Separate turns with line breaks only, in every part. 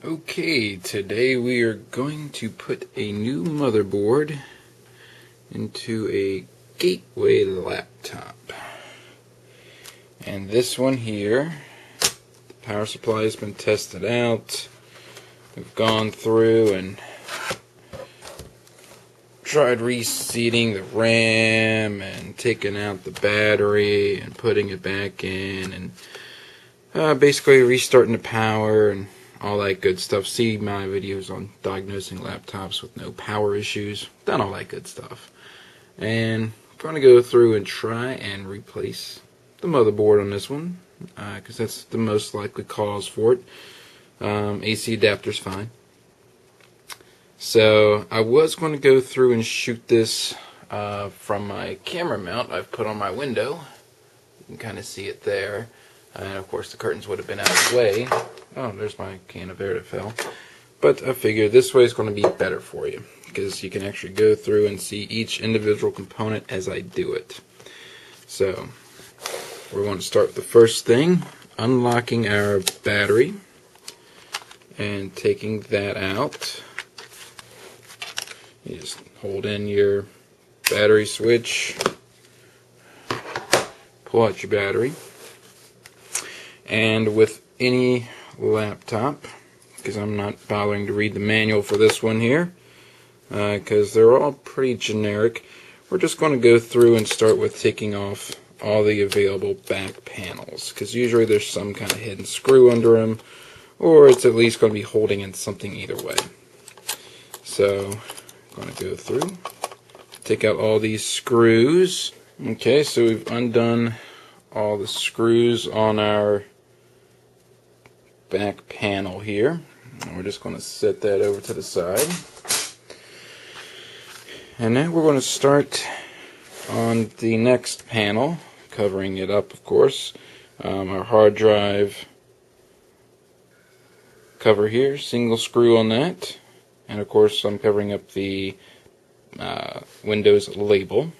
Okay, today we are going to put a new motherboard into a gateway laptop. And this one here, the power supply has been tested out. We've gone through and tried reseating the RAM and taking out the battery and putting it back in and basically restarting the power and all that good stuff. See my videos on diagnosing laptops with no power issues. Done all that good stuff. And I'm going to go through and try and replace the motherboard on this one, because that's the most likely cause for it. AC adapter's fine. So I was going to go through and shoot this from my camera mount I've put on my window. You can kind of see it there. And of course the curtains would have been out of the way. Oh, there's my can of air that fell. But I figured this way is going to be better for you, because you can actually go through and see each individual component as I do it. So we're going to start with the first thing, unlocking our battery and taking that out. You just hold in your battery switch, pull out your battery. And with any laptop, because I'm not bothering to read the manual for this one here, because they're all pretty generic, we're just going to go through and start with taking off all the available back panels, because usually there's some kind of hidden screw under them, or it's at least going to be holding in something either way. So I'm going to go through, take out all these screws. Okay, so we've undone all the screws on our back panel here. And we're just going to set that over to the side. And now we're going to start on the next panel, covering it up, of course. Our hard drive cover here, single screw on that. And of course I'm covering up the Windows label.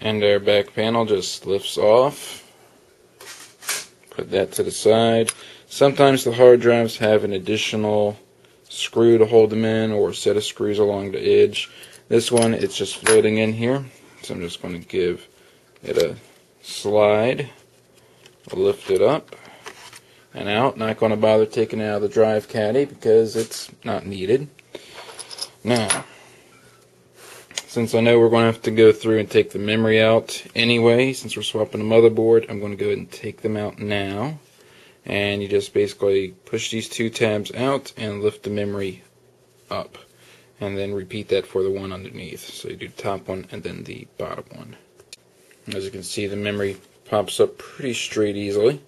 And our back panel just lifts off. Put that to the side. Sometimes the hard drives have an additional screw to hold them in, or a set of screws along the edge. This one, it's just floating in here, so I'm just going to give it a slide, lift it up and out. Not going to bother taking it out of the drive caddy because it's not needed. Now, since I know we're going to have to go through and take the memory out anyway, since we're swapping the motherboard, I'm going to go ahead and take them out now. And you just basically push these two tabs out and lift the memory up. And then repeat that for the one underneath. So you do the top one and then the bottom one. As you can see, the memory pops up pretty straight easily.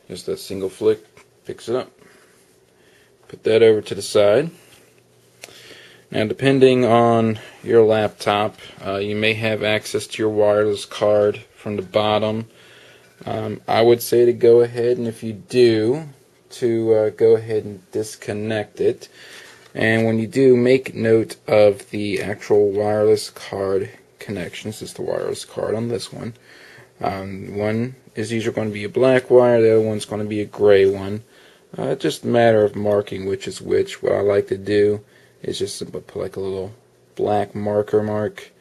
Just that single flick picks it up. Put that over to the side. Now, depending on your laptop, you may have access to your wireless card from the bottom. I would say to go ahead, and if you do, to go ahead and disconnect it. And when you do, make note of the actual wireless card connection. This is the wireless card on this one. One is usually going to be a black wire, the other one's going to be a gray one. It's just a matter of marking which is which. What I like to do is just put like a little black marker mark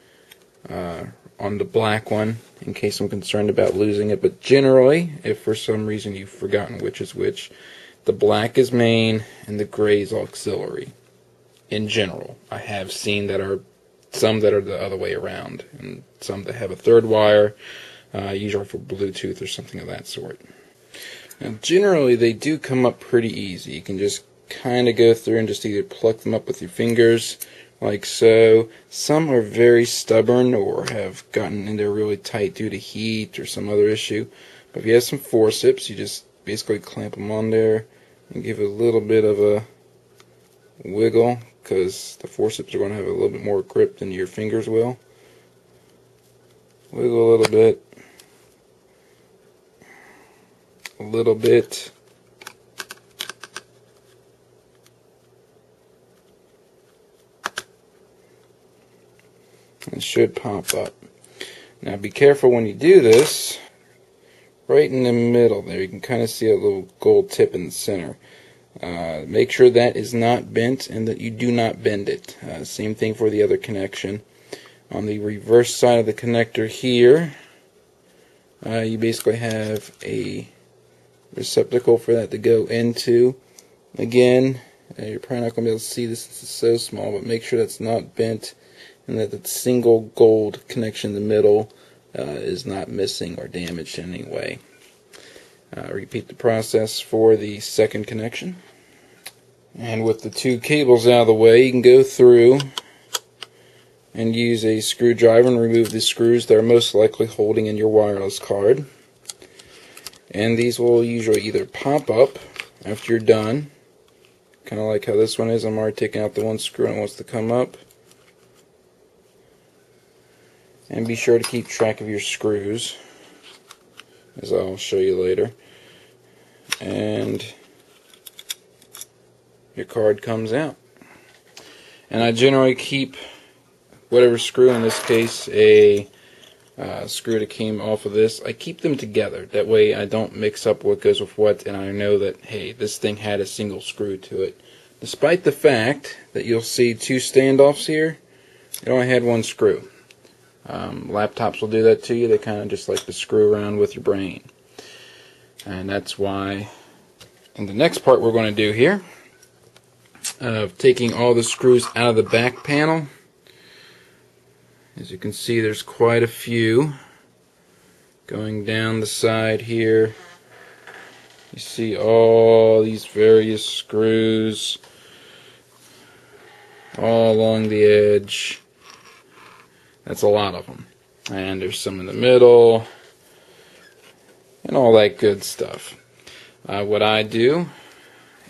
on the black one in case I'm concerned about losing it. But generally, if for some reason you've forgotten which is which, the black is main and the gray is auxiliary. In general, I have seen that are some that are the other way around, and some that have a third wire, usually for Bluetooth or something of that sort. Now, generally, they do come up pretty easy. You can just kind of go through and just either pluck them up with your fingers, like so. Some are very stubborn or have gotten in there really tight due to heat or some other issue. But if you have some forceps, you just basically clamp them on there and give it a little bit of a wiggle, because the forceps are going to have a little bit more grip than your fingers will. Wiggle a little bit. A little bit. It should pop up. Now be careful when you do this. right in the middle there. You can kind of see a little gold tip in the center. Make sure that is not bent and that you do not bend it. Same thing for the other connection. On the reverse side of the connector here, you basically have a receptacle for that to go into. Again, you're probably not going to be able to see this, it's so small, but make sure that's not bent and that the single gold connection in the middle is not missing or damaged in any way. Repeat the process for the second connection. And with the two cables out of the way, you can go through and use a screwdriver and remove the screws that are most likely holding in your wireless card. And these will usually either pop up after you're done, kind of like how this one is. I'm already taking out the one screw and it wants to come up. And be sure to keep track of your screws, as I'll show you later. And your card comes out. And I generally keep whatever screw, in this case a screw that came off of this, I keep them together. That way I don't mix up what goes with what, and I know that, hey, this thing had a single screw to it. Despite the fact that you'll see two standoffs here, it only had one screw. Laptops will do that to you. They kind of just like to screw around with your brain. And that's why in the next part we're going to do here, of taking all the screws out of the back panel. As you can see, there's quite a few going down the side here. You see all these various screws all along the edge. That's a lot of them. And there's some in the middle and all that good stuff. What I do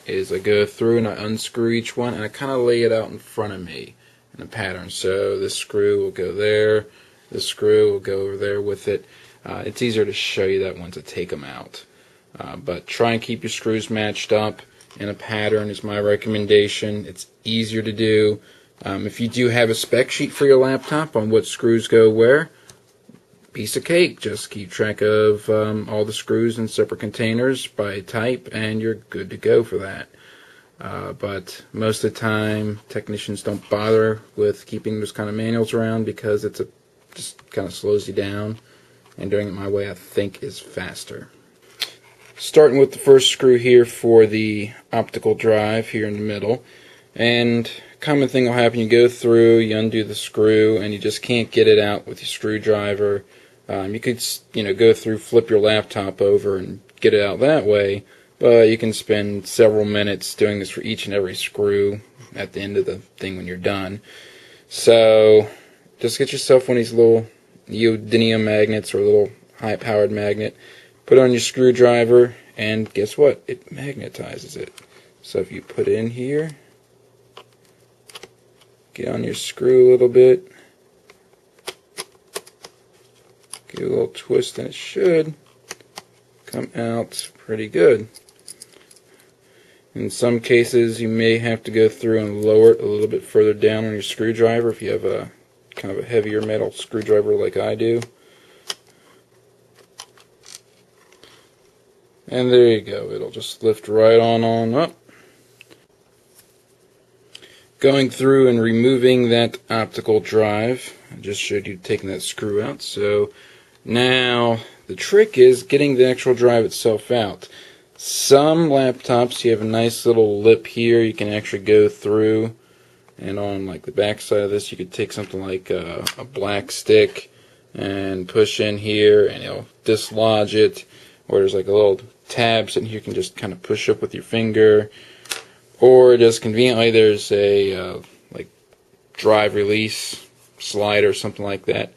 is I go through and I unscrew each one and I kind of lay it out in front of me in a pattern. So this screw will go there, this screw will go over there with it. It's easier to show you that once I take them out. But try and keep your screws matched up in a pattern is my recommendation. It's easier to do. If you do have a spec sheet for your laptop on what screws go where, piece of cake. Just keep track of all the screws in separate containers by type and you're good to go for that. But most of the time technicians don't bother with keeping those kind of manuals around because just kind of slows you down, and doing it my way I think is faster. Starting with the first screw here for the optical drive here in the middle, and common thing will happen, you go through, you undo the screw, and you just can't get it out with your screwdriver. You could, go through, flip your laptop over and get it out that way, but you can spend several minutes doing this for each and every screw at the end of the thing when you're done. So just get yourself one of these little neodymium magnets or a little high-powered magnet, put it on your screwdriver, and guess what? It magnetizes it. So if you put it in here, get on your screw a little bit, give it a little twist, and it should come out pretty good. In some cases you may have to go through and lower it a little bit further down on your screwdriver if you have a kind of a heavier metal screwdriver like I do. And there you go, it'll just lift right on up. Going through and removing that optical drive, I just showed you taking that screw out. So now the trick is getting the actual drive itself out. Some laptops, you have a nice little lip here you can actually go through, and on like the back side of this you could take something like a black stick and push in here and it'll dislodge it, or there's like a little tab sitting here you can just kind of push up with your finger, or just conveniently there's a like drive release slide or something like that.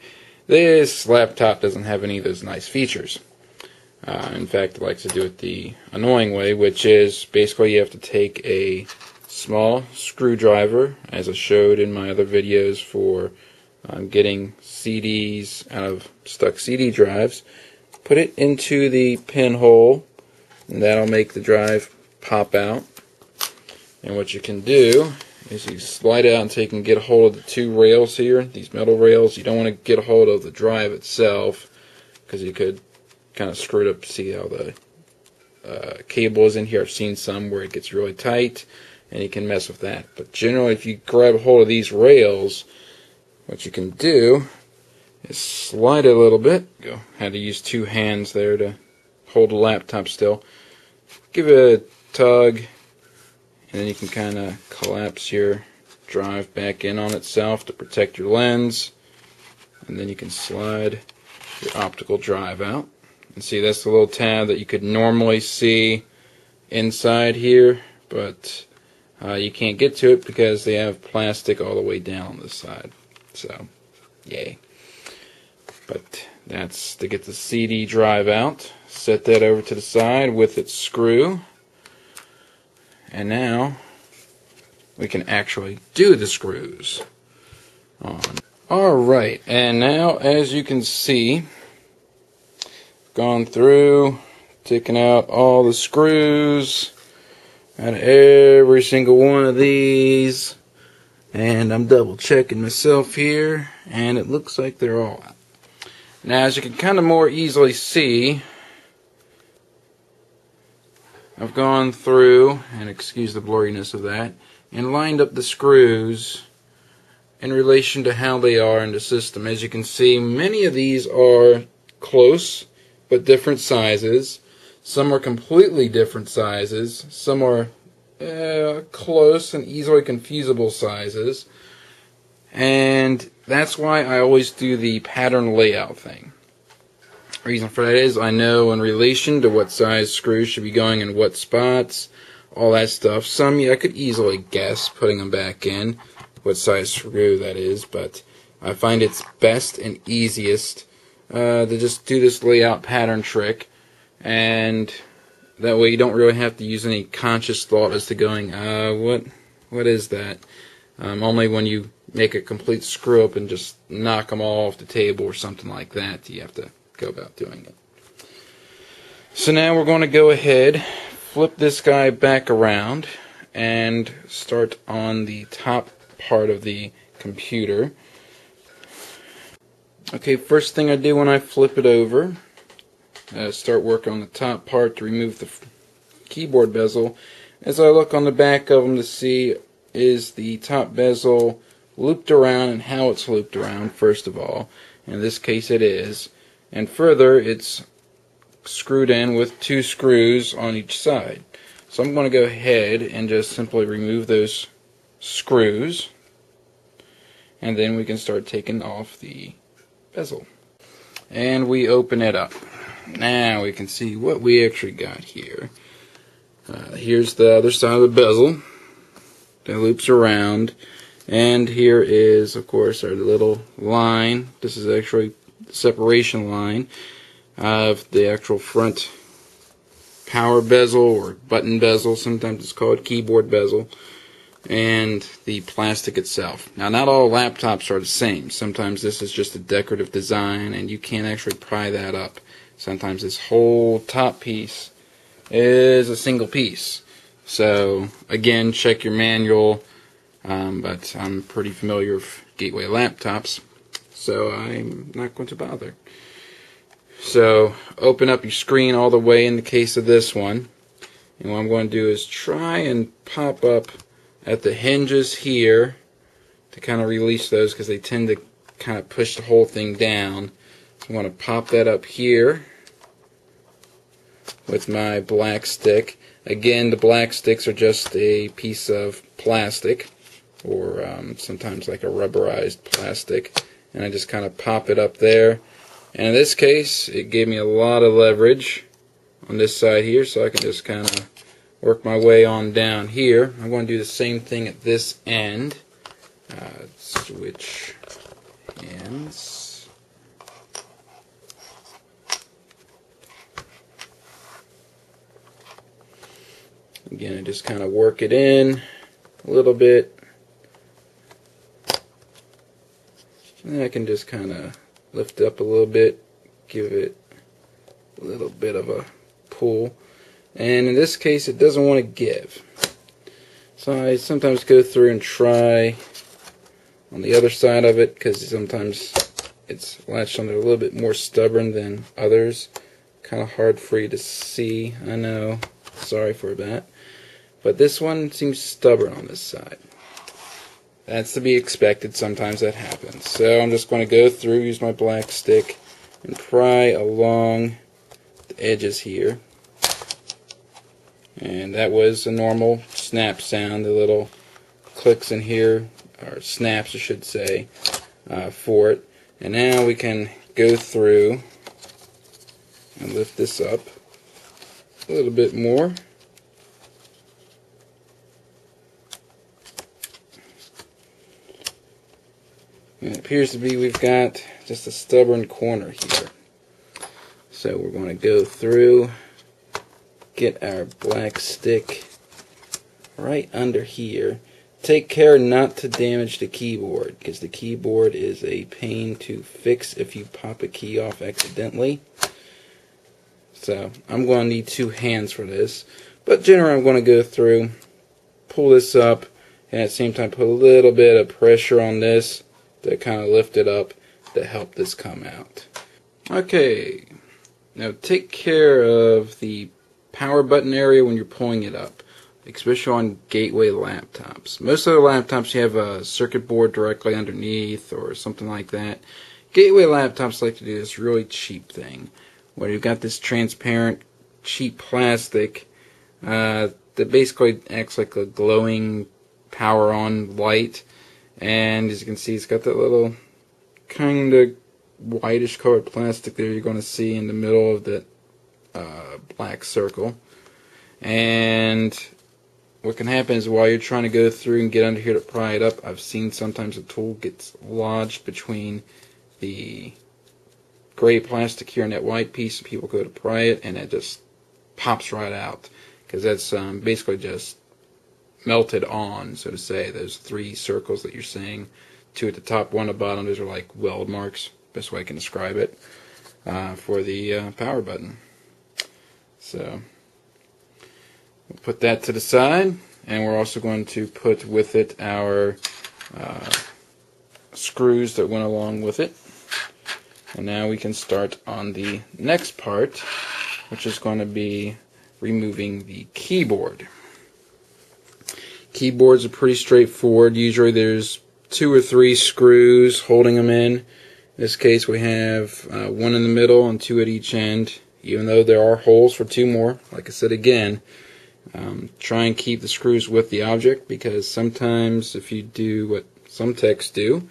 This laptop doesn't have any of those nice features. In fact, it likes to do it the annoying way, which is basically you have to take a small screwdriver, as I showed in my other videos for getting CDs out of stuck CD drives, put it into the pinhole, and that'll make the drive pop out. And what you can do is you slide it out until you can get a hold of the two rails here, these metal rails. You don't want to get a hold of the drive itself because you could kind of screwed up. See how the cable is in here. I've seen some where it gets really tight, and you can mess with that. But generally, if you grab a hold of these rails, what you can do is slide it a little bit. Had to use two hands there to hold the laptop still. Give it a tug, and then you can kind of collapse your drive back in on itself to protect your lens. And then you can slide your optical drive out. And see, that's the little tab that you could normally see inside here, but you can't get to it because they have plastic all the way down on this side. So, yay. But that's to get the CD drive out. Set that over to the side with its screw. And now we can actually do the screws on. Alright, and now as you can see, gone through, taking out all the screws out of every single one of these, and I'm double checking myself here, and it looks like they're all out. Now, as you can kind of more easily see, I've gone through, and excuse the blurriness of that, and lined up the screws in relation to how they are in the system. As you can see, many of these are close but different sizes. Some are completely different sizes. Some are close and easily confusable sizes. And that's why I always do the pattern layout thing. Reason for that is I know in relation to what size screws should be going in what spots, all that stuff. Some I could easily guess putting them back in, what size screw that is, but I find it's best and easiest to just do this layout pattern trick, and that way you don't really have to use any conscious thought as to going, what is that? Only when you make a complete screw up and just knock them all off the table or something like that, you have to go about doing it. So now we're going to go ahead, flip this guy back around, and start on the top part of the computer. Okay, first thing I do when I flip it over, start working on the top part to remove the keyboard bezel. As I look on the back of them to see, is the top bezel looped around and how it's looped around, first of all. In this case it is. And further, it's screwed in with two screws on each side. So I'm going to go ahead and just simply remove those screws, and then we can start taking off the bezel. And we open it up. Now we can see what we actually got here. Here's the other side of the bezel that loops around, and here is, of course, our little line. This is actually the separation line of the actual front power bezel or button bezel, sometimes it's called keyboard bezel, and the plastic itself. Now, not all laptops are the same. Sometimes this is just a decorative design and you can't actually pry that up. Sometimes this whole top piece is a single piece. So again, check your manual, but I'm pretty familiar with Gateway laptops, so I'm not going to bother. So open up your screen all the way in the case of this one, and what I'm going to do is try and pop up at the hinges here to kind of release those, because they tend to kind of push the whole thing down. So I'm going to pop that up here with my black stick. Again, the black sticks are just a piece of plastic, or sometimes like a rubberized plastic, and I just kind of pop it up there. And in this case, it gave me a lot of leverage on this side here, so I can just kind of work my way on down here. I'm going to do the same thing at this end. Switch hands. Again, I just kind of work it in a little bit. And then I can just kind of lift it up a little bit, give it a little bit of a pull. And in this case, it doesn't want to give. So I sometimes go through and try on the other side of it, because sometimes it's latched on there a little bit more stubborn than others. kind of hard for you to see, I know, sorry for that. But this one seems stubborn on this side. That's to be expected, sometimes that happens. So I'm just going to go through, use my black stick, and pry along the edges here. And that was a normal snap sound, the little clicks in here, or snaps I should say, for it. And now we can go through and lift this up a little bit more. And it appears to be we've got just a stubborn corner here. So we're going to go through, get our black stick right under here. Take care not to damage the keyboard, because the keyboard is a pain to fix if you pop a key off accidentally. So I'm going to need 2 hands for this. But generally I'm going to go through, pull this up, and at the same time put a little bit of pressure on this to kind of lift it up to help this come out. Okay, now take care of the power button area when you're pulling it up, especially on gateway laptops. Most of the laptops you have a circuit board directly underneath or something like that. Gateway laptops like to do this really cheap thing where you've got this transparent cheap plastic that basically acts like a glowing power on light. And as you can see, it's got that little kind of whitish colored plastic there you're going to see in the middle of that black circle. And what can happen is while you're trying to go through and get under here to pry it up, I've seen sometimes the tool gets lodged between the gray plastic here and that white piece, and people go to pry it and it just pops right out, because that's basically just melted on, so to say. Those 3 circles that you're seeing, 2 at the top, 1 at the bottom, those are like weld marks, best way I can describe it, for the power button. So we'll put that to the side, and we're also going to put with it our screws that went along with it. And now we can start on the next part, which is going to be removing the keyboard. Keyboards are pretty straightforward. Usually there's 2 or 3 screws holding them in. In this case we have 1 in the middle and 2 at each end, even though there are holes for 2 more. Like I said again, try and keep the screws with the object, because sometimes if you do what some techs do,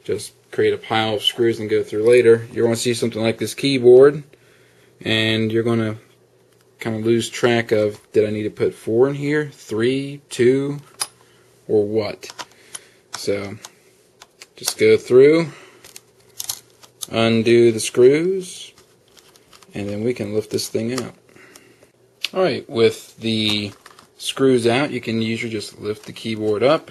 just create a pile of screws and go through later, you're going to see something like this keyboard and you're going to kind of lose track of, did I need to put 4 in here, 3, 2, or what? So just go through, undo the screws, and then we can lift this thing out. Alright, with the screws out, you can usually just lift the keyboard up,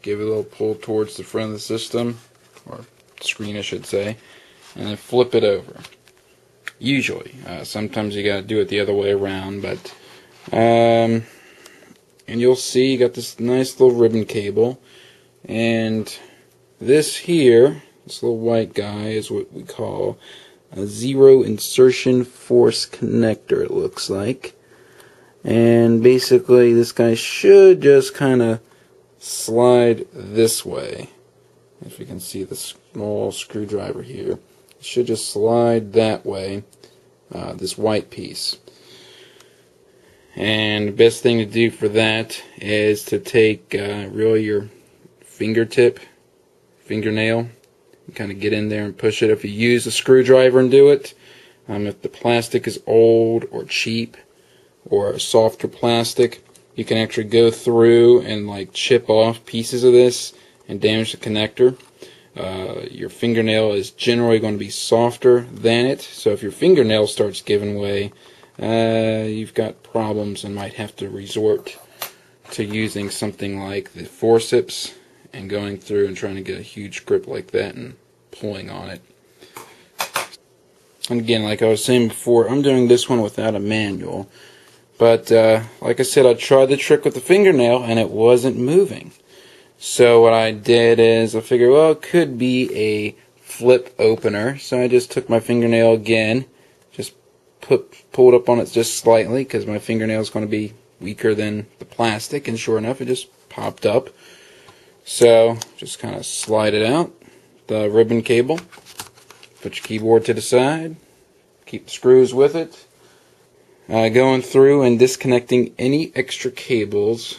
give it a little pull towards the front of the system, or screen I should say, and then flip it over. Usually. Sometimes you gotta do it the other way around, but and you'll see you got this nice little ribbon cable, and this here, this little white guy, is what we call a 0 insertion force connector, it looks like. And basically this guy should just kind of slide this way. If you can see the small screwdriver here, it should just slide that way, this white piece. And the best thing to do for that is to take really your fingernail and kind of get in there and push it. If you use a screwdriver and do it, if the plastic is old or cheap or a softer plastic, you can actually go through and like chip off pieces of this and damage the connector. Your fingernail is generally going to be softer than it, so if your fingernail starts giving way, you've got problems and might have to resort to using something like the forceps and going through and trying to get a huge grip like that and pulling on it. And again, like I was saying before, I'm doing this one without a manual, but like I said, I tried the trick with the fingernail and it wasn't moving. So what I did is I figured, well, it could be a flip opener, so I just took my fingernail again, just pulled up on it just slightly because my fingernail is going to be weaker than the plastic, and sure enough, it just popped up. So just kind of slide it out, the ribbon cable, put your keyboard to the side, keep the screws with it. Going through and disconnecting any extra cables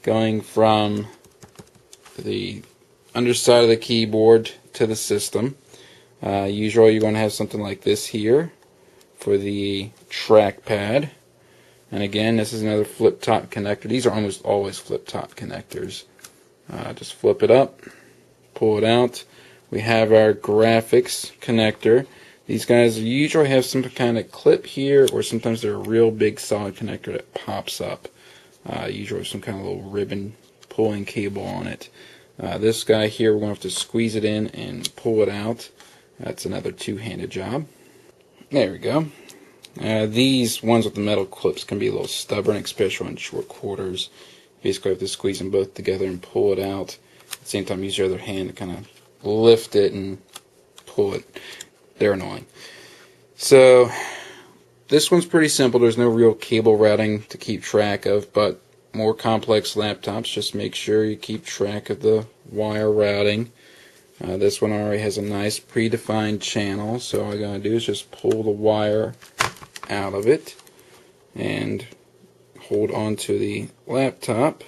going from the underside of the keyboard to the system. Usually you're going to have something like this here for the trackpad. And again, this is another flip-top connector. These are almost always flip-top connectors. Just flip it up, pull it out. We have our graphics connector. These guys usually have some kind of clip here, or sometimes they're a real big solid connector that pops up. Usually with some kind of little ribbon pulling cable on it. This guy here, we're going to have to squeeze it in and pull it out. That's another two-handed job. There we go. These ones with the metal clips can be a little stubborn, especially in short quarters. Basically, you have to squeeze them both together and pull it out. At the same time, use your other hand to kind of lift it and pull it. They're annoying. So, this one's pretty simple. There's no real cable routing to keep track of, but more complex laptops, just make sure you keep track of the wire routing. This one already has a nice predefined channel, so all I gotta do is just pull the wire out of it and hold onto the laptop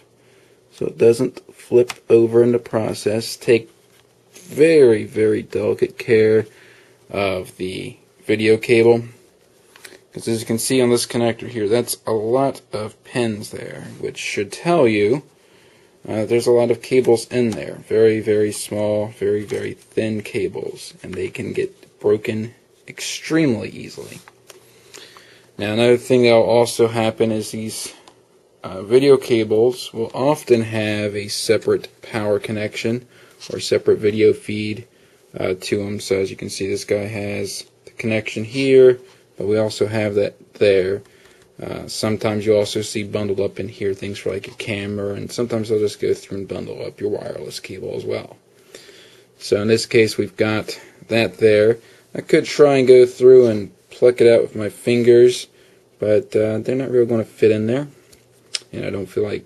so it doesn't flip over in the process. Take very, very delicate care of the video cable, because as you can see on this connector here, that's a lot of pins there, which should tell you there's a lot of cables in there. Very, very small, very, very thin cables, and they can get broken extremely easily. Now, another thing that will also happen is these video cables will often have a separate power connection or separate video feed to them. So as you can see, this guy has the connection here, but we also have that there. Sometimes you also see bundled up in here things for like a camera, and sometimes they'll just go through and bundle up your wireless cable as well. So in this case, we've got that there. I could try and go through and pluck it out with my fingers, but they're not really going to fit in there, and I don't feel like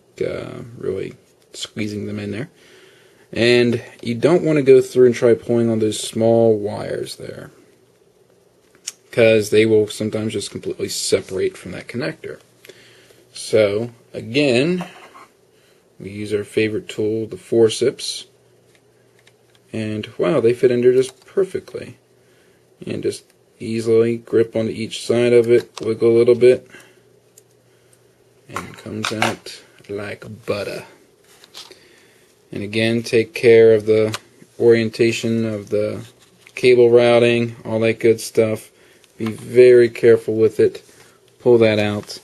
really squeezing them in there. And you don't want to go through and try pulling on those small wires there, because they will sometimes just completely separate from that connector. So again, we use our favorite tool, the forceps, and wow, they fit in there just perfectly. And just easily grip onto each side of it, wiggle a little bit, and it comes out like butter. And again, take care of the orientation of the cable routing, all that good stuff. Be very careful with it. Pull that out.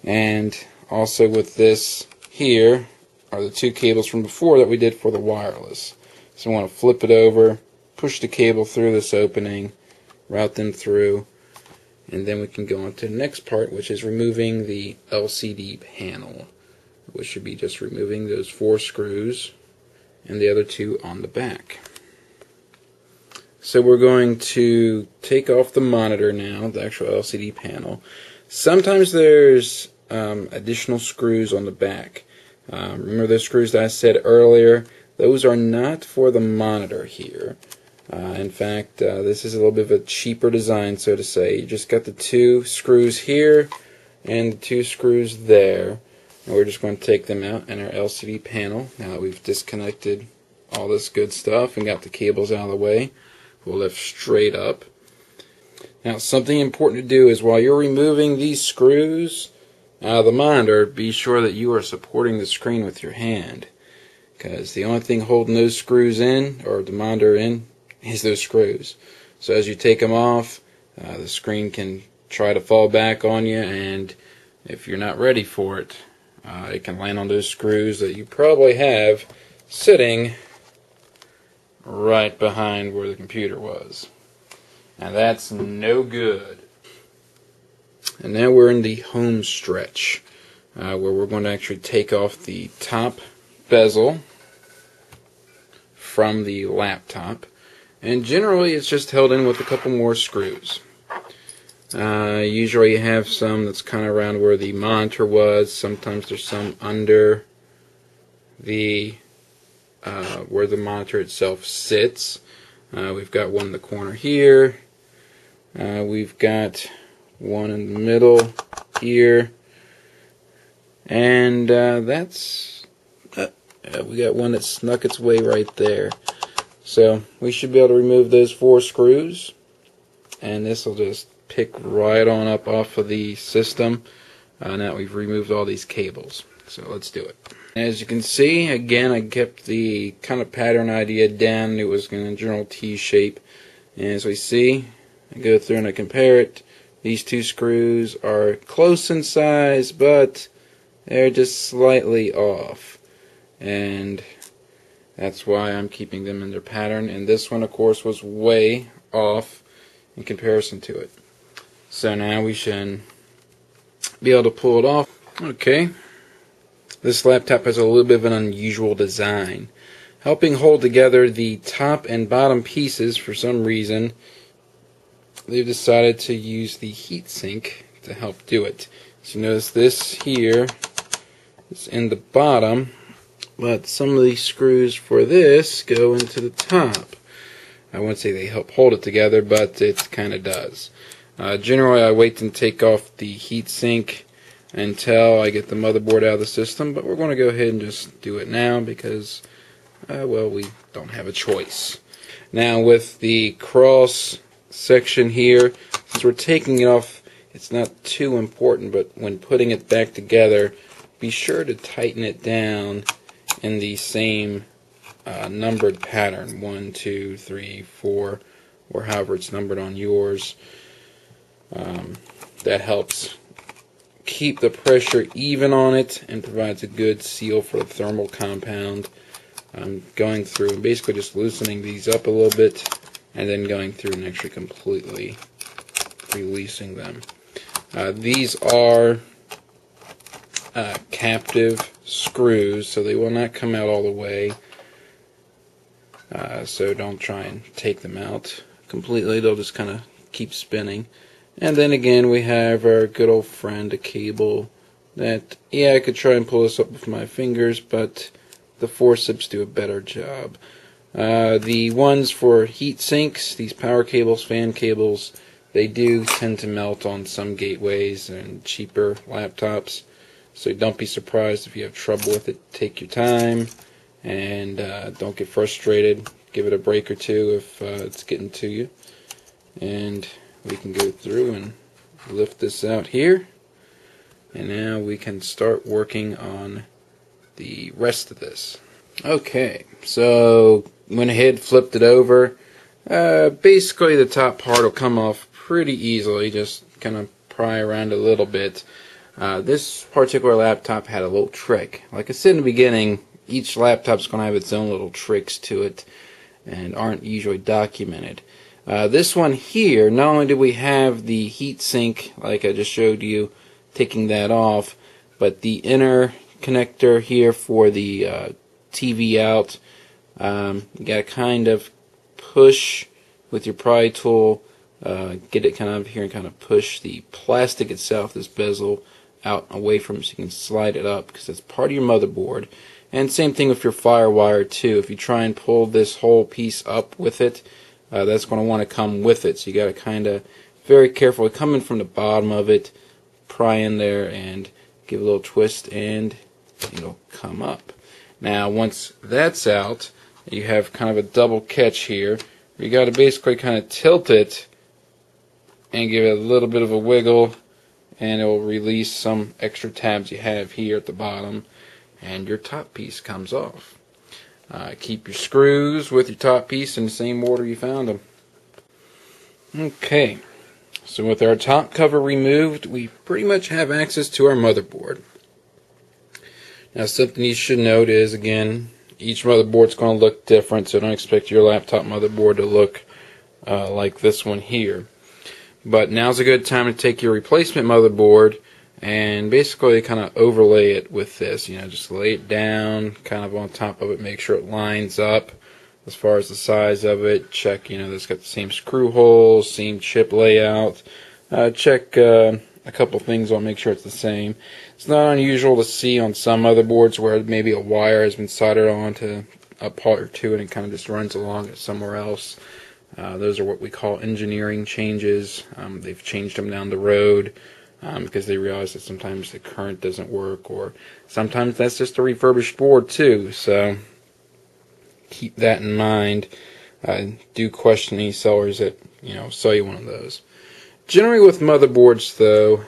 And also with this here are the two cables from before that we did for the wireless. So we want to flip it over, push the cable through this opening, route them through, and then we can go on to the next part, which is removing the LCD panel, which should be just removing those 4 screws and the other 2 on the back. So we're going to take off the monitor now, the actual LCD panel. Sometimes there's additional screws on the back. Remember those screws that I said earlier? Those are not for the monitor here. In fact, this is a little bit of a cheaper design, so to say. You just got the 2 screws here and the 2 screws there. And we're just going to take them out in our LCD panel. Now that we've disconnected all this good stuff and got the cables out of the way, we'll lift straight up. Now, something important to do is while you're removing these screws out of the monitor, be sure that you are supporting the screen with your hand, because the only thing holding those screws in, or the monitor in, is those screws. So as you take them off, the screen can try to fall back on you, and if you're not ready for it, it can land on those screws that you probably have sitting right behind where the computer was. And that's no good. And now we're in the home stretch, where we're going to actually take off the top bezel from the laptop. And generally it's just held in with a couple more screws. Usually you have some that's kind of around where the monitor was. Sometimes there's some under the where the monitor itself sits. We've got one in the corner here. We've got one in the middle here. And we got one that snuck its way right there. So we should be able to remove those 4 screws, and this will just pick right on up off of the system. Now that we've removed all these cables. So let's do it. As you can see, again, I kept the kind of pattern idea down. It was in a general T shape. And as we see, I go through and I compare it. These 2 screws are close in size, but they're just slightly off. And that's why I'm keeping them in their pattern. And this one, of course, was way off in comparison to it. So now we should be able to pull it off. Okay. This laptop has a little bit of an unusual design. Helping hold together the top and bottom pieces, for some reason, they've decided to use the heatsink to help do it. So you notice this here is in the bottom, but some of these screws for this go into the top. I wouldn't say they help hold it together, but it kind of does. Generally, I wait and take off the heatsink until I get the motherboard out of the system, but we're going to go ahead and just do it now because, well, we don't have a choice. Now with the cross section here, since we're taking it off, it's not too important, but when putting it back together, be sure to tighten it down in the same numbered pattern, 1, 2, 3, 4, or however it's numbered on yours. That helps keep the pressure even on it and provides a good seal for the thermal compound. I'm going through and basically just loosening these up a little bit and then going through and actually completely releasing them. These are captive screws, so they will not come out all the way. So don't try and take them out completely. They'll just kind of keep spinning. And then again, we have our good old friend, a cable that, yeah, I could try and pull this up with my fingers, but the forceps do a better job. The ones for heat sinks, these power cables, fan cables, they do tend to melt on some gateways and cheaper laptops. So don't be surprised if you have trouble with it. Take your time and don't get frustrated. Give it a break or two if it's getting to you. And we can go through and lift this out here. And now we can start working on the rest of this. Okay, so went ahead, flipped it over. Basically the top part will come off pretty easily. Just kind of pry around a little bit. This particular laptop had a little trick. Like I said in the beginning, each laptop's going to have its own little tricks to it and aren't usually documented. This one here, not only do we have the heat sink, like I just showed you, taking that off, but the inner connector here for the TV out, you got to kind of push with your pry tool, get it kind of here and kind of push the plastic itself, this bezel, out away from it so you can slide it up because it's part of your motherboard. And same thing with your firewire too. If you try and pull this whole piece up with it, that's going to want to come with it. So you got to kind of very carefully come in from the bottom of it, pry in there and give a little twist and it'll come up. Now once that's out, you have kind of a double catch here. You got to basically kind of tilt it and give it a little bit of a wiggle, and it will release some extra tabs you have here at the bottom, and your top piece comes off. Keep your screws with your top piece in the same order you found them. Okay, so with our top cover removed, we pretty much have access to our motherboard. Now something you should note is, again, each motherboard's going to look different, so don't expect your laptop motherboard to look like this one here. But now's a good time to take your replacement motherboard and basically kind of overlay it with this. You know, just lay it down kind of on top of it, make sure it lines up as far as the size of it. Check, you know, it's got the same screw holes, same chip layout, check a couple things on, make sure it's the same. It's not unusual to see on some motherboards where maybe a wire has been soldered onto a part or two and it kind of just runs along it somewhere else. Those are what we call engineering changes. They've changed them down the road because they realize that sometimes the current doesn't work, or sometimes that's just a refurbished board too. So keep that in mind. Do question any sellers that sell you one of those. Generally with motherboards though,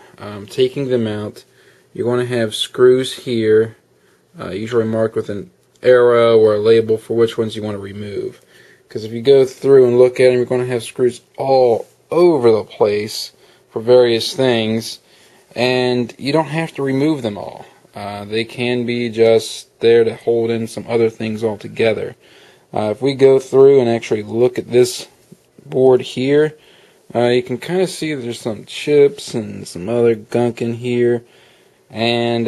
taking them out, you're going to have screws here, usually marked with an arrow or a label for which ones you want to remove. Because if you go through and look at them, you're going to have screws all over the place for various things, and you don't have to remove them all. They can be just there to hold in some other things altogether. If we go through and actually look at this board here, you can kind of see there's some chips and some other gunk in here, and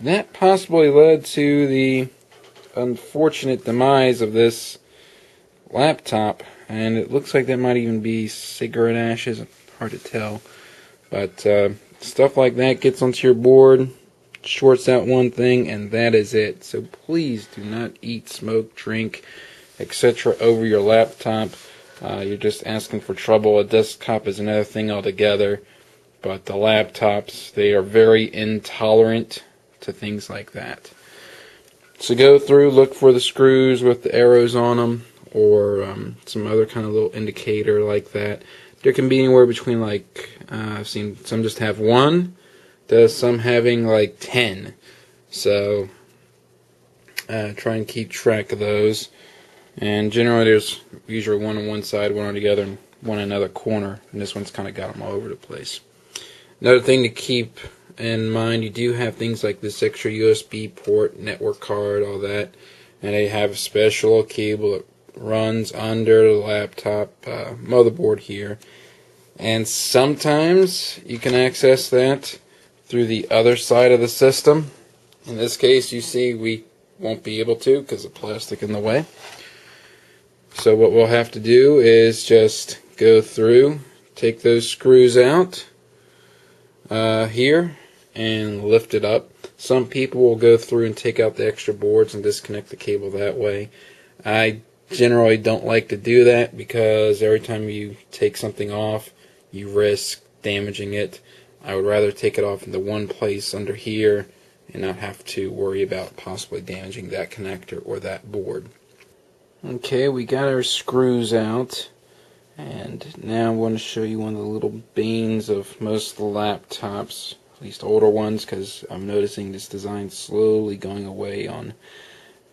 that possibly led to the unfortunate demise of this laptop, and it looks like that might even be cigarette ashes. Hard to tell, but stuff like that gets onto your board, shorts out one thing, and that is it. So please do not eat, smoke, drink, etc. over your laptop. You're just asking for trouble. A desktop is another thing altogether, but the laptops, they are very intolerant to things like that. So go through, look for the screws with the arrows on them, or some other kind of little indicator like that. There can be anywhere between, like, I've seen some just have one, to some having like 10. So try and keep track of those. And generally there's usually one on one side, one on the other, and one in another corner. And this one's kind of got them all over the place. Another thing to keep in mind, you do have things like this extra USB port, network card, all that. And they have a special cable that runs under the laptop motherboard here, and sometimes you can access that through the other side of the system. In this case, you see we won't be able to because of plastic in the way. So what we'll have to do is just go through, take those screws out here and lift it up. Some people will go through and take out the extra boards and disconnect the cable that way. I generally don't like to do that because every time you take something off, you risk damaging it. I would rather take it off into one place under here and not have to worry about possibly damaging that connector or that board. Okay, we got our screws out, and now I'm going to show you one of the little banes of most of the laptops, at least older ones, because I'm noticing this design slowly going away on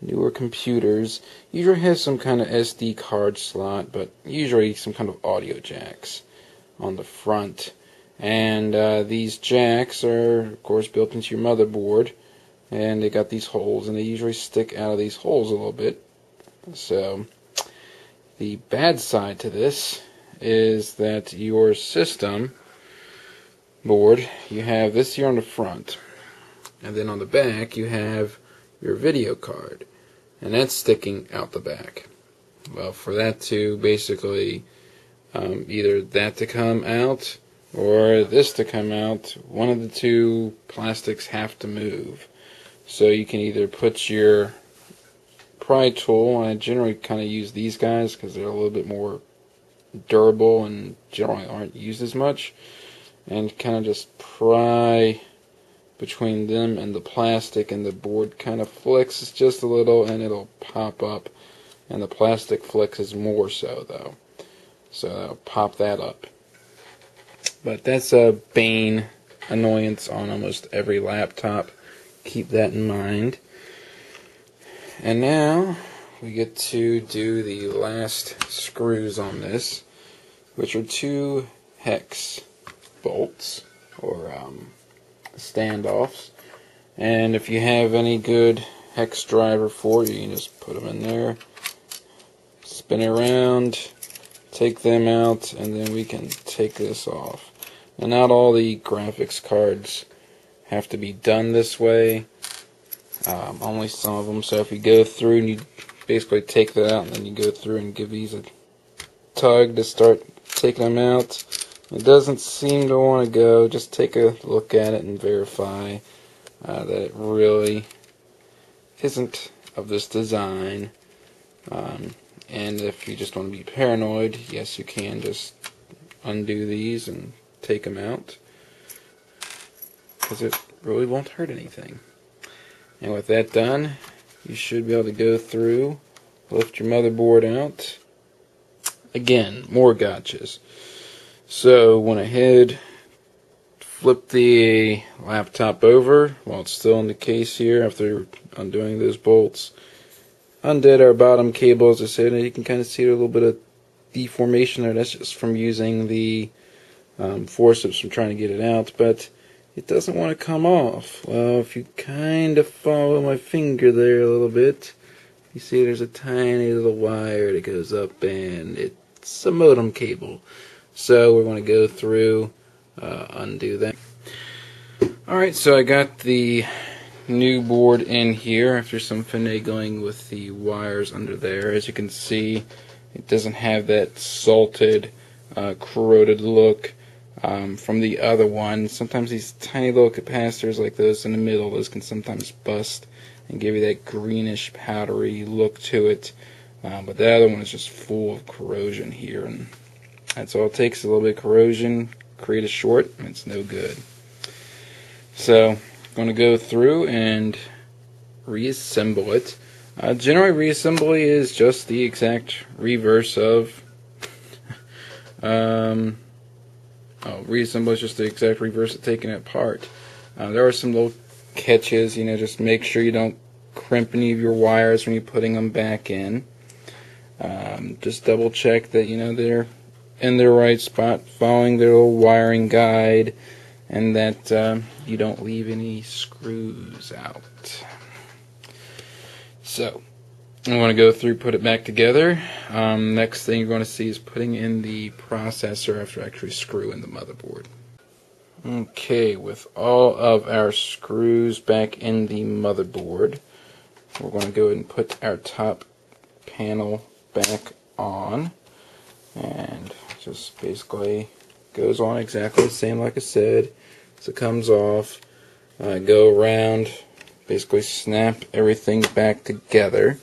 newer computers. Usually has some kind of SD card slot, but usually some kind of audio jacks on the front. And these jacks are, of course, built into your motherboard, and they got these holes, and they usually stick out of these holes a little bit. So the bad side to this is that your system board, you have this here on the front, and then on the back you have your video card, and that's sticking out the back. Well, for that to basically either that to come out or this to come out, one of the two plastics have to move. So you can either put your pry tool, and I generally kind of use these guys because they're a little bit more durable and generally aren't used as much, and kind of just pry between them and the plastic, and the board kind of flexes just a little and it'll pop up, and the plastic flexes more so though, so I'll pop that up. But that's a bane annoyance on almost every laptop. Keep that in mind. And now we get to do the last screws on this, which are 2 hex bolts or standoffs. And if you have any good hex driver for you, you can just put them in there, spin it around, take them out, and then we can take this off. And not all the graphics cards have to be done this way, only some of them. So if you go through and you basically take that out, and then you go through and give these a tug to start taking them out, It doesn't seem to want to go. Just take a look at it and verify that it really isn't of this design. And if you just want to be paranoid, yes, you can just undo these and take them out, because it really won't hurt anything. And with that done, you should be able to go through, lift your motherboard out. Again, more gotchas. So went ahead, flipped the laptop over while it's still in the case here after undoing those bolts. Undid our bottom cable, as I said, and you can kind of see a little bit of deformation there. That's just from using the forceps from trying to get it out, but it doesn't want to come off. Well, if you kind of follow my finger there a little bit, you see there's a tiny little wire that goes up, and it's a modem cable. So we're going to go through, undo that. Alright, so I got the new board in here after some finagling with the wires under there. As you can see, it doesn't have that salted, corroded look from the other one. Sometimes these tiny little capacitors like those in the middle, those can sometimes bust and give you that greenish powdery look to it. But the other one is just full of corrosion here, and that's all it takes, a little bit of corrosion, create a short, and it's no good. So I'm going to go through and reassemble it. Generally, reassembly is just the exact reverse of reassembly is just the exact reverse of taking it apart. There are some little catches, just make sure you don't crimp any of your wires when you're putting them back in. Just double check that they're in their right spot, following their little wiring guide, and that you don't leave any screws out. So I want to go through, put it back together. Next thing you're going to see is putting in the processor after actually screwing the motherboard. Okay, with all of our screws back in the motherboard, we're going to go ahead and put our top panel back on, and just basically goes on exactly the same like I said. So it comes off, go around, basically snap everything back together.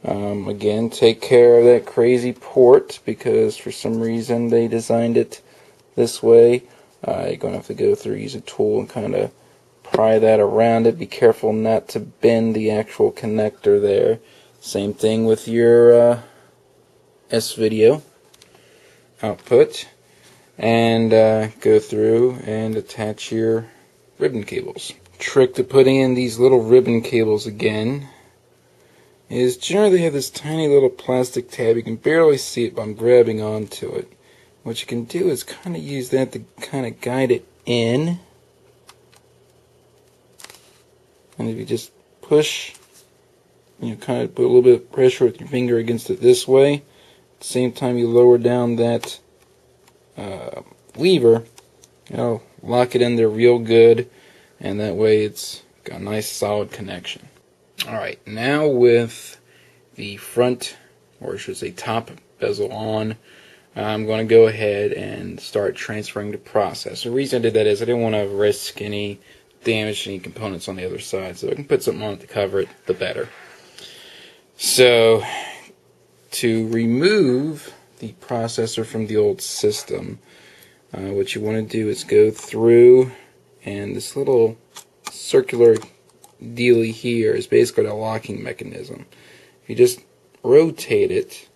Again, take care of that crazy port, because for some reason they designed it this way. You're going to have to go through, use a tool and kind of pry that around it. Be careful not to bend the actual connector there. Same thing with your S-video output. And go through and attach your ribbon cables. Trick to putting in these little ribbon cables again is generally they have this tiny little plastic tab. You can barely see it, but I'm grabbing onto it. What you can do is kind of use that to kind of guide it in. And if you just push, kind of put a little bit of pressure with your finger against it this way, at the same time you lower down that lever, lock it in there real good, and that way it's got a nice solid connection. Alright, now with the front, or I should say top bezel on, I'm going to go ahead and start transferring the processor. The reason I did that is I didn't want to risk any damage to any components on the other side, so I can put something on it to cover it, the better. So, to remove the processor from the old system, what you want to do is go through, and this little circular dealy here is basically a locking mechanism. If you just rotate it,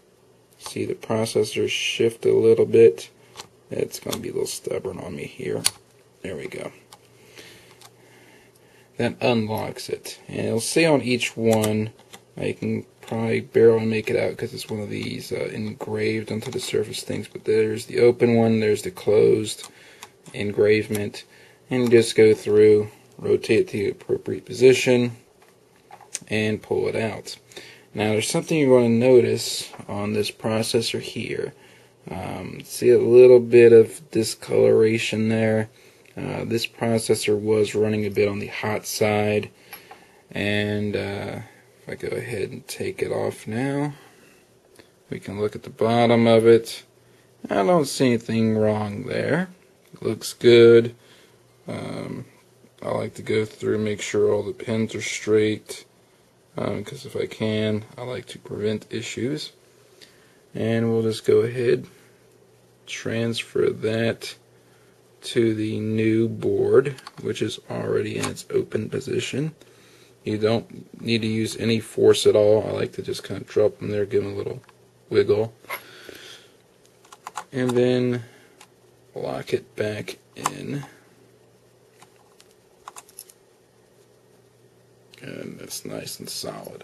see the processor shift a little bit. It's going to be a little stubborn on me here. There we go. That unlocks it, and it'll say on each one, you can probably barely make it out because it's one of these engraved onto the surface things, but there's the open one, there's the closed engravement, and you just go through, rotate it to the appropriate position, and pull it out. Now there's something you're going to notice on this processor here. See a little bit of discoloration there. This processor was running a bit on the hot side, and if I go ahead and take it off now, we can look at the bottom of it, I don't see anything wrong there. Looks good. I like to go through and make sure all the pins are straight, because if I can, I like to prevent issues. And we'll just go ahead, transfer that to the new board, which is already in its open position. You don't need to use any force at all. I like to just kind of drop them there, give them a little wiggle, and then lock it back in. And that's nice and solid.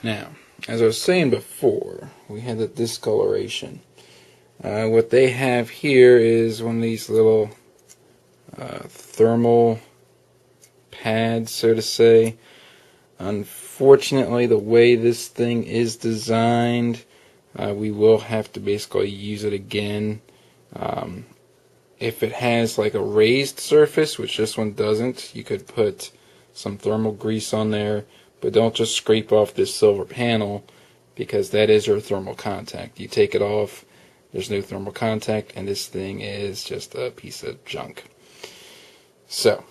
Now, as I was saying before, we had the discoloration. What they have here is one of these little thermal pads, so to say. Unfortunately, the way this thing is designed, we will have to basically use it again. If it has like a raised surface, which this one doesn't, you could put some thermal grease on there, but don't just scrape off this silver panel, because that is your thermal contact. You take it off, there's no thermal contact, and this thing is just a piece of junk. So,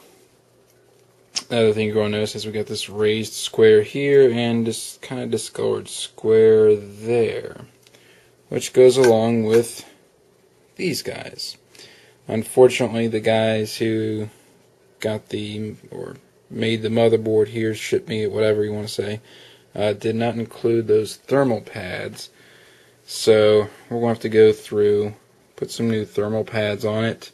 another thing you're going to notice is we got this raised square here and this kind of discolored square there, which goes along with these guys. Unfortunately, the guys who got or made the motherboard here, shipped me, whatever you want to say, did not include those thermal pads. So we're going to have to go through, put some new thermal pads on it,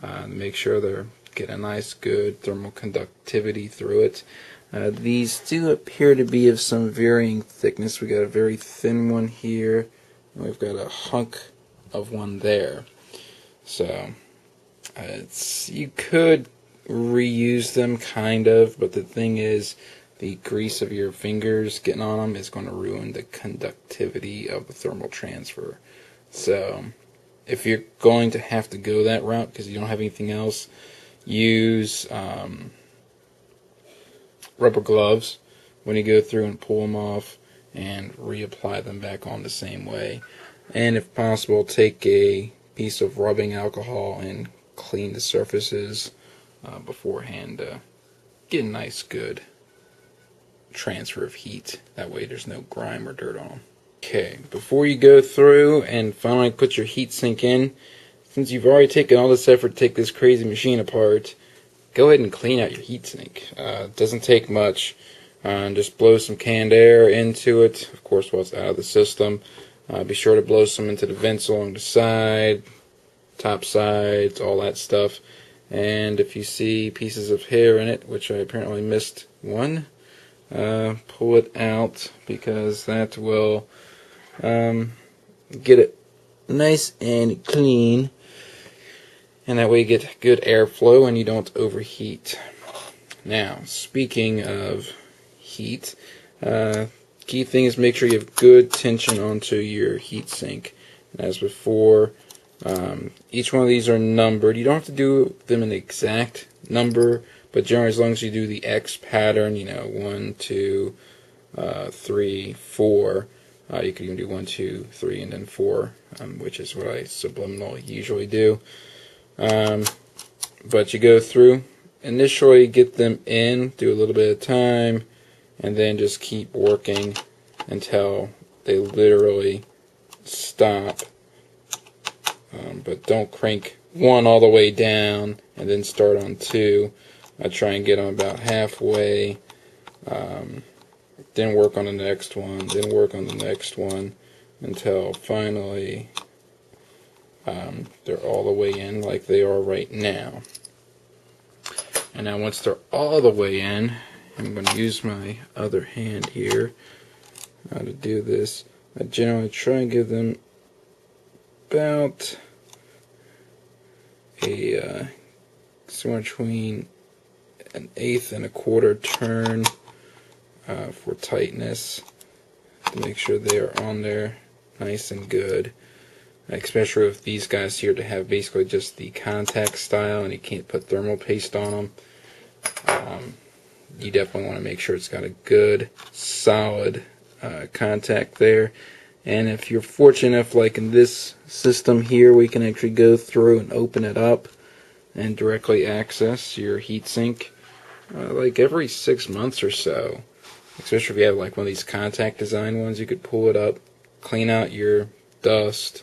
to make sure they're getting a nice good thermal conductivity through it. These do appear to be of some varying thickness. We got a very thin one here, and we've got a hunk of one there. So you could reuse them, kind of, but the thing is, the grease of your fingers getting on them is going to ruin the conductivity of the thermal transfer. So if you're going to have to go that route because you don't have anything else, use rubber gloves when you go through and pull them off, and reapply them back on the same way. And if possible, take a piece of rubbing alcohol and clean the surfaces beforehand. Get a nice good transfer of heat. That way there's no grime or dirt on them. Okay, before you go through and finally put your heatsink in, since you've already taken all this effort to take this crazy machine apart, go ahead and clean out your heatsink. It doesn't take much. Just blow some canned air into it, of course, while it's out of the system. Be sure to blow some into the vents along the side, top sides, all that stuff. And if you see pieces of hair in it, which I apparently missed one, pull it out, because that will get it nice and clean, and that way you get good airflow and you don't overheat. Now, speaking of heat, key thing is make sure you have good tension onto your heatsink. As before, each one of these are numbered. You don't have to do them in the exact number, but generally as long as you do the X pattern, 1, 2, 3, 4, you could even do 1, 2, 3, and then 4, which is what I subliminally usually do. But you go through, initially get them in, do a little bit of time, and then just keep working until they literally stop. But don't crank 1 all the way down and then start on 2. I try and get them about halfway, then work on the next one, then work on the next one, until finally they're all the way in like they are right now. And now once they're all the way in, I'm going to use my other hand here to do this. I generally try and give them about a somewhere between 1/8 and 1/4 turn for tightness, to make sure they are on there nice and good. Especially with these guys here to have basically just the contact style and you can't put thermal paste on them. You definitely want to make sure it's got a good solid contact there. And if you're fortunate enough, like in this system here, we can actually go through and open it up and directly access your heatsink like every 6 months or so. Especially if you have like one of these contact design ones, you could pull it up, clean out your dust,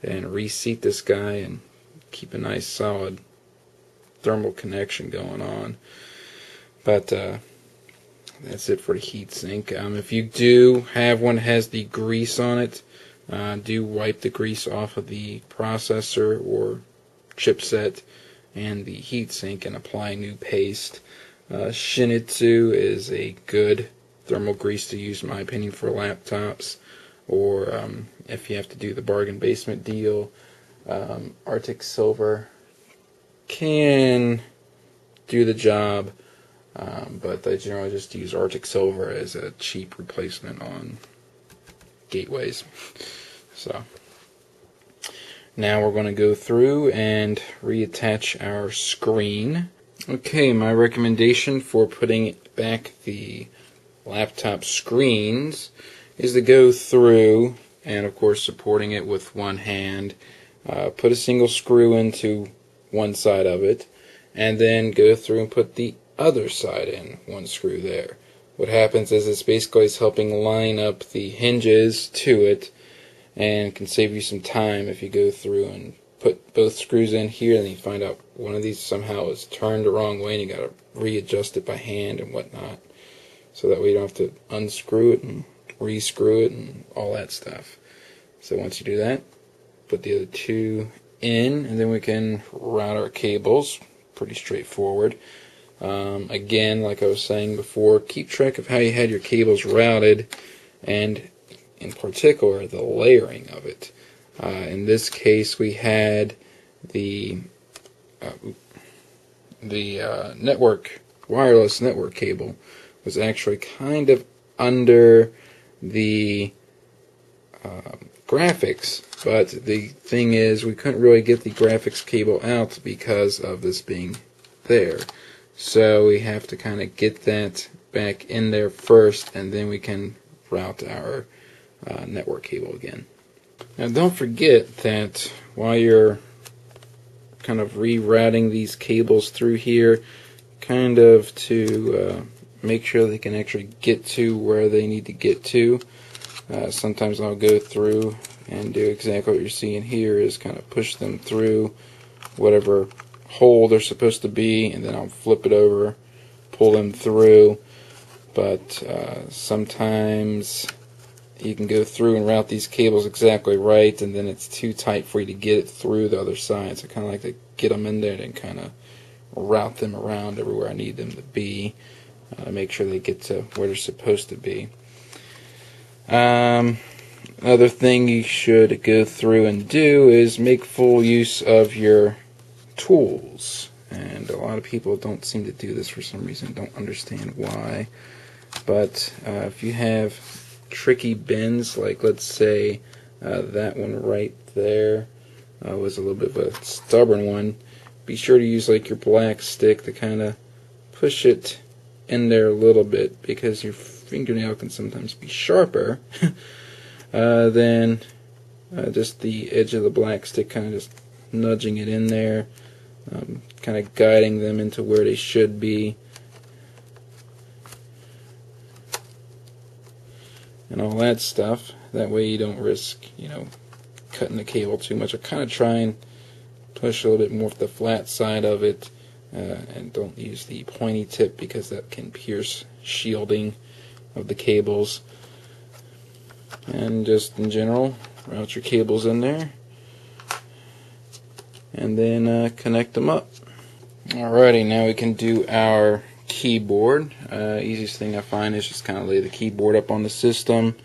and reseat this guy and keep a nice solid thermal connection going on. But that's it for the heatsink. If you do have one that has the grease on it, do wipe the grease off of the processor or chipset and the heatsink and apply new paste. Shinichi is a good thermal grease to use, in my opinion, for laptops, or if you have to do the bargain basement deal. Arctic Silver can do the job, but I generally just use Arctic Silver as a cheap replacement on gateways. So now we're going to go through and reattach our screen. Okay, my recommendation for putting back the laptop screens is to go through and, of course, supporting it with one hand, put a single screw into one side of it, and then go through and put the other side in, one screw there. What happens is it's basically helping line up the hinges to it, and can save you some time if you go through and put both screws in here and you find out one of these somehow is turned the wrong way and you got to readjust it by hand and whatnot. So that way you don't have to unscrew it and re-screw it and all that stuff. So once you do that, put the other two in, and then we can route our cables. Pretty straightforward. Again, like I was saying before, keep track of how you had your cables routed, and in particular the layering of it. In this case, we had the wireless network cable was actually kind of under the graphics, but the thing is we couldn't really get the graphics cable out because of this being there. So we have to kind of get that back in there first, and then we can route our network cable again. Now don't forget that while you're kind of rerouting these cables through here, kind of to make sure they can actually get to where they need to get to. Sometimes I'll go through and do exactly what you're seeing here, is kind of push them through whatever hole they're supposed to be, and then I'll flip it over, pull them through. But sometimes you can go through and route these cables exactly right, and then it's too tight for you to get it through the other side. So I kind of like to get them in there and kind of route them around everywhere I need them to be, make sure they get to where they're supposed to be. Another thing you should go through and do is make full use of your tools. And a lot of people don't seem to do this for some reason, don't understand why. But if you have tricky bends, like let's say that one right there was a little bit of a stubborn one, be sure to use like your black stick to kind of push it in there a little bit, because your fingernail can sometimes be sharper than just the edge of the black stick, kind of just nudging it in there, kind of guiding them into where they should be, and all that stuff. That way you don't risk, cutting the cable too much. I kind of try and push a little bit more with the flat side of it, and don't use the pointy tip because that can pierce shielding of the cables. And just in general, route your cables in there and then connect them up. Alrighty, now we can do our keyboard. Easiest thing I find is just kind of lay the keyboard up on the system,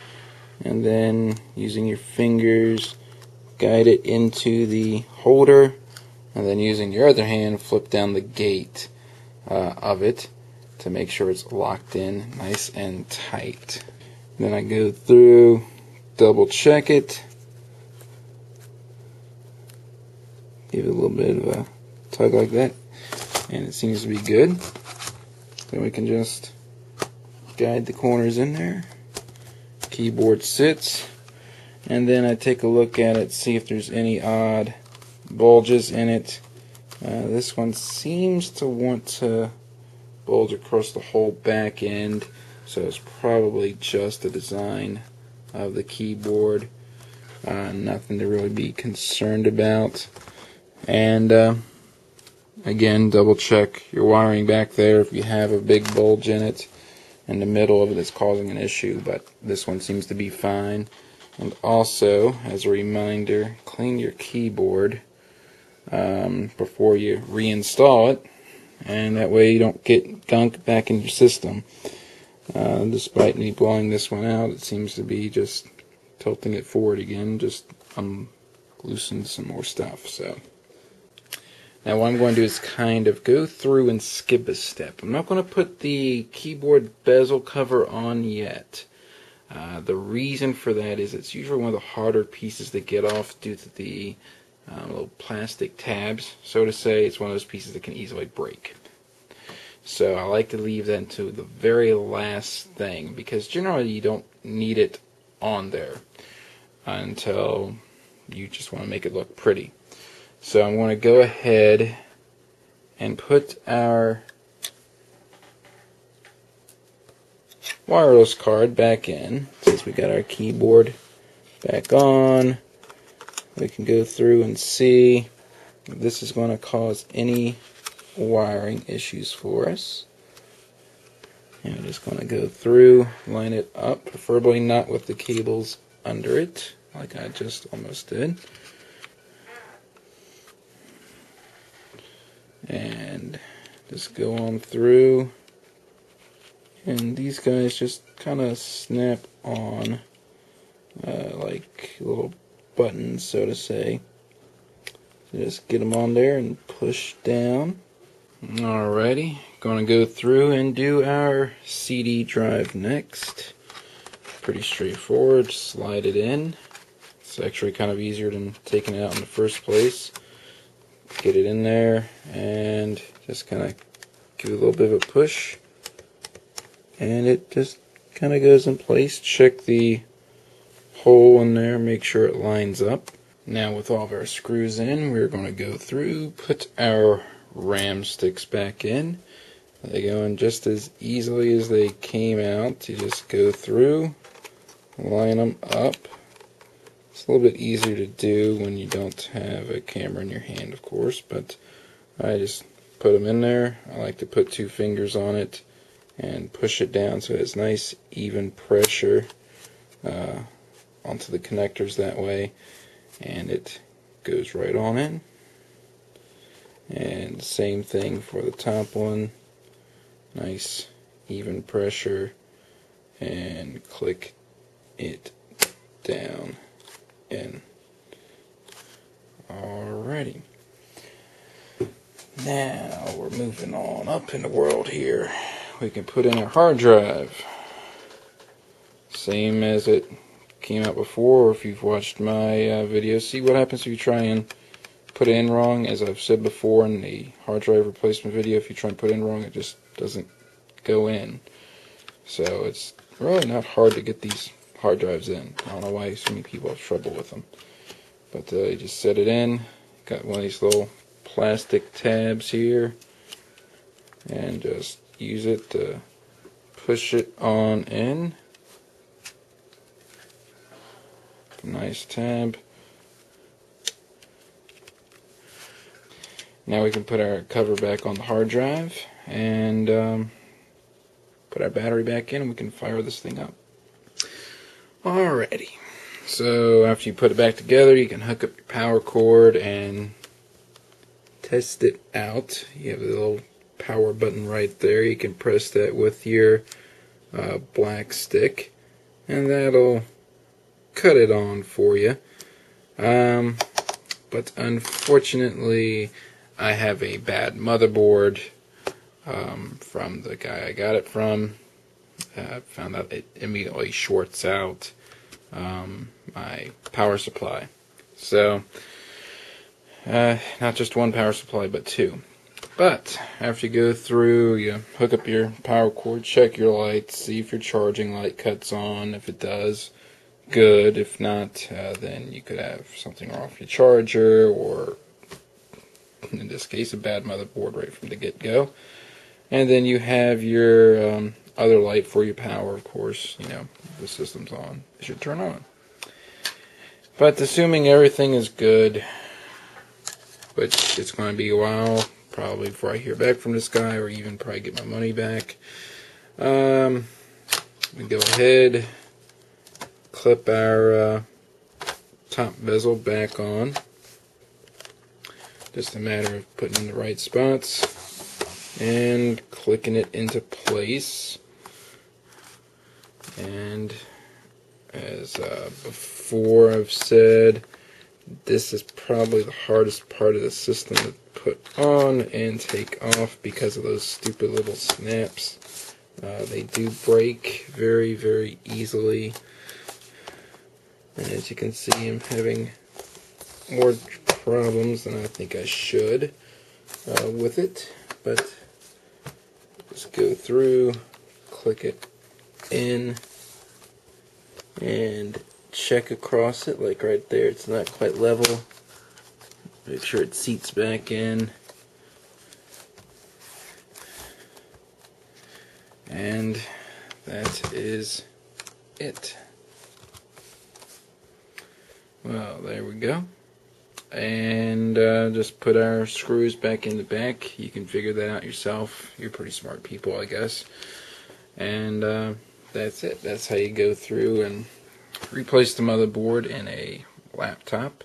and then using your fingers guide it into the holder, and then using your other hand flip down the gate of it to make sure it's locked in nice and tight. Then I go through, double check it, give it a little bit of a tug like that, and it seems to be good. Then we can just guide the corners in there. Keyboard sits, and then I take a look at it, see if there's any odd bulges in it. This one seems to want to bulge across the whole back end, so it's probably just a design of the keyboard. Nothing to really be concerned about. And again, double check your wiring back there if you have a big bulge in it in the middle of it that's causing an issue, but this one seems to be fine. And also, as a reminder, clean your keyboard before you reinstall it, and that way you don't get gunk back in your system. Despite me blowing this one out, it seems to be just tilting it forward again, just loosened some more stuff. So now what I'm going to do is kind of go through and skip a step. I'm not going to put the keyboard bezel cover on yet. The reason for that is it's usually one of the harder pieces to get off due to the little plastic tabs, so to say. It's one of those pieces that can easily break. So I like to leave that to the very last thing, because generally you don't need it on there until you just want to make it look pretty. So I'm going to go ahead and put our wireless card back in. Since we got our keyboard back on, we can go through and see if this is going to cause any wiring issues for us. And I'm just going to go through, line it up, preferably not with the cables under it, like I just almost did. And just go on through, and these guys just kind of snap on like little buttons, so to say. So just get them on there and push down. Alrighty, going to go through and do our CD drive next. Pretty straightforward, slide it in. It's actually kind of easier than taking it out in the first place. Get it in there and just kind of give it a little bit of a push, and it just kind of goes in place. Check the hole in there, make sure it lines up. Now with all of our screws in, we're going to go through, put our RAM sticks back in. They go in just as easily as they came out. You just go through, line them up. It's a little bit easier to do when you don't have a camera in your hand, of course, but I just put them in there. I like to put 2 fingers on it and push it down so it has nice even pressure onto the connectors that way, and it goes right on in. And same thing for the top one, nice even pressure, and click it down in. Alrighty, now we're moving on up in the world here. We can put in our hard drive, same as it came out before. If you've watched my video, see what happens if you try and put it in wrong. As I've said before in the hard drive replacement video, if you try and put it in wrong, it just doesn't go in. So it's really not hard to get these hard drives in. I don't know why so many people have trouble with them. But you just set it in. Got one of these little plastic tabs here, and just use it to push it on in. Nice tab. Now we can put our cover back on the hard drive and put our battery back in, and we can fire this thing up. Alrighty, so after you put it back together, you can hook up your power cord and test it out. You have the little power button right there. You can press that with your black stick, and that'll cut it on for you. But unfortunately, I have a bad motherboard from the guy I got it from. Found out it immediately shorts out my power supply. So, not just one power supply, but 2. But after you go through, you hook up your power cord, check your lights, see if your charging light cuts on. If it does, good. If not, then you could have something wrong with your charger, or in this case, a bad motherboard right from the get-go. And then you have your other light for your power, of course. You know, the system's on, it should turn on. But assuming everything is good, which it's going to be a while, probably before I hear back from this guy, or even probably get my money back, we go ahead, clip our top bezel back on. Just a matter of putting in the right spots and clicking it into place. And as before I've said, this is probably the hardest part of the system to put on and take off because of those stupid little snaps. They do break very, very easily. And as you can see, I'm having more problems than I think I should with it. But just go through, click it in, and check across it, like right there, it's not quite level. Make sure it seats back in. And that is it. Well, there we go. And just put our screws back in the back. You can figure that out yourself. You're pretty smart people, I guess. And that's it. That's how you go through and replace the motherboard in a laptop.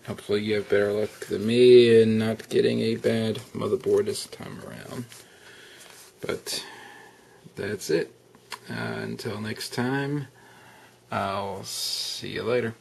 Hopefully you have better luck than me in not getting a bad motherboard this time around. But that's it. Until next time, I'll see you later.